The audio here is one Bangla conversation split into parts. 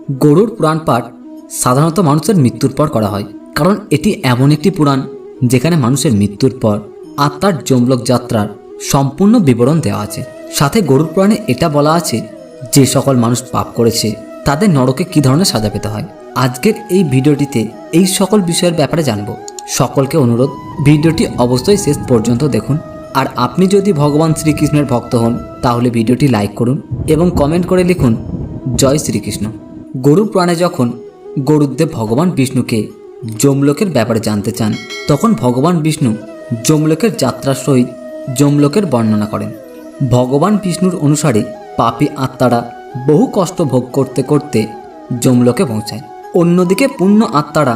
গরুড় পুরাণ পাঠ সাধারণত মানুষের মৃত্যুর পর করা হয়, কারণ এটি এমন একটি পুরাণ যেখানে মানুষের মৃত্যুর পর আত্মার যমলোক যাত্রার সম্পূর্ণ বিবরণ দেওয়া আছে। সাথে গরুড় পুরাণে এটা বলা আছে যে সকল মানুষ পাপ করেছে তাদের নরকে কী ধরনের সাজা পেতে হয়। আজকের এই ভিডিওটিতে এই সকল বিষয়ের ব্যাপারে জানব। সকলকে অনুরোধ, ভিডিওটি অবশ্যই শেষ পর্যন্ত দেখুন। আর আপনি যদি ভগবান শ্রীকৃষ্ণের ভক্ত হন তাহলে ভিডিওটি লাইক করুন এবং কমেন্ট করে লিখুন জয় শ্রীকৃষ্ণ। গরুড় পুরাণে যখন গরুড়দেব ভগবান বিষ্ণুকে যমলোকের ব্যাপারে জানতে চান, তখন ভগবান বিষ্ণু যমলোকের যাত্রার সহিত যমলোকের বর্ণনা করেন। ভগবান বিষ্ণুর অনুসারে পাপী আত্মারা বহু কষ্ট ভোগ করতে করতে যমলোকে পৌঁছায়। অন্যদিকে পুণ্য আত্মারা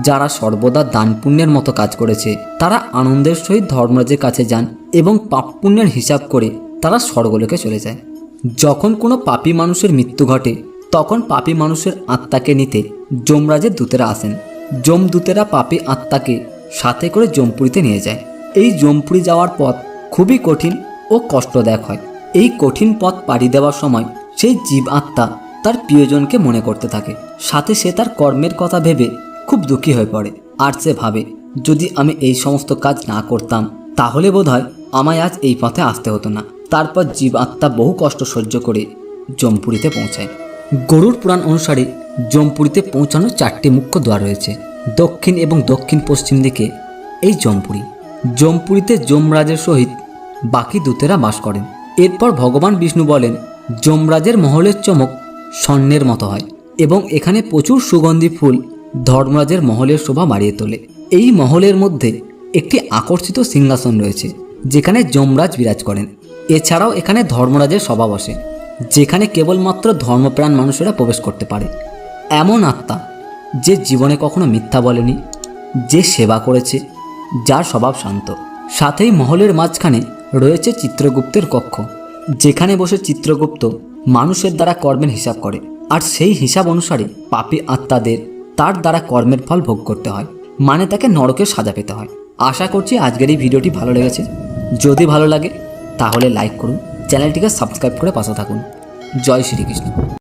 যারা সর্বদা দান পুণ্যের মতো কাজ করেছে তারা আনন্দের সহিত ধর্মরাজের কাছে যান এবং পাপ পুণ্যের হিসাব করে তারা স্বর্গলোকে চলে যায়। যখন কোনো পাপী মানুষের মৃত্যু ঘটে তখন পাপী মানুষের আত্মাকে নিতে যমরাজের দূতেরা আসেন। যমদূতেরা পাপী আত্মাকে সাথে করে যমপুরীতে নিয়ে যায়। এই যমপুরী যাওয়ার পথ খুবই কঠিন ও কষ্টদায়ক হয়। এই কঠিন পথ পাড়ি দেওয়ার সময় সেই জীব আত্মা তার প্রিয়জনকে মনে করতে থাকে। সাথে সে তার কর্মের কথা ভেবে খুব দুঃখী হয়ে পড়ে। আর সে ভাবে, যদি আমি এই সমস্ত কাজ না করতাম তাহলে বোধহয় আমায় আজ এই পথে আসতে হতো না। তারপর জীব আত্মা বহু কষ্ট সহ্য করে যমপুরীতে পৌঁছায়। গরুড় পুরাণ অনুসারে যমপুরীতে পৌঁছানোর 4টি মুখ্য দ্বার রয়েছে। দক্ষিণ এবং দক্ষিণ পশ্চিম দিকে এই যমপুরী। যমপুরীতে যমরাজের সহিত বাকি দূতেরা বাস করেন। এরপর ভগবান বিষ্ণু বলেন, যমরাজের মহলের চমক স্বর্ণের মতো হয় এবং এখানে প্রচুর সুগন্ধি ফুল ধর্মরাজের মহলের শোভা বাড়িয়ে তোলে। এই মহলের মধ্যে একটি আকর্ষিত সিংহাসন রয়েছে যেখানে যমরাজ বিরাজ করেন। এছাড়াও এখানে ধর্মরাজের সভা বসে, যেখানে কেবলমাত্র ধর্মপ্রাণ মানুষেরা প্রবেশ করতে পারে। এমন আত্মা যে জীবনে কখনো মিথ্যা বলেনি, যে সেবা করেছে, যার স্বভাব শান্ত। সাথেই মহলের মাঝখানে রয়েছে চিত্রগুপ্তের কক্ষ, যেখানে বসে চিত্রগুপ্ত মানুষের দ্বারা কর্মের হিসাব করে, আর সেই হিসাব অনুসারে পাপী আত্মাদের তার দ্বারা কর্মের ফল ভোগ করতে হয়, মানে তাকে নরকের সাজা পেতে হয়। আশা করছি আজকের এই ভিডিওটি ভালো লেগেছে। যদি ভালো লাগে তাহলে লাইক করুন, চ্যানেলটিকে সাবস্ক্রাইব করে পাশে থাকুন। জয় শ্রীকৃষ্ণ।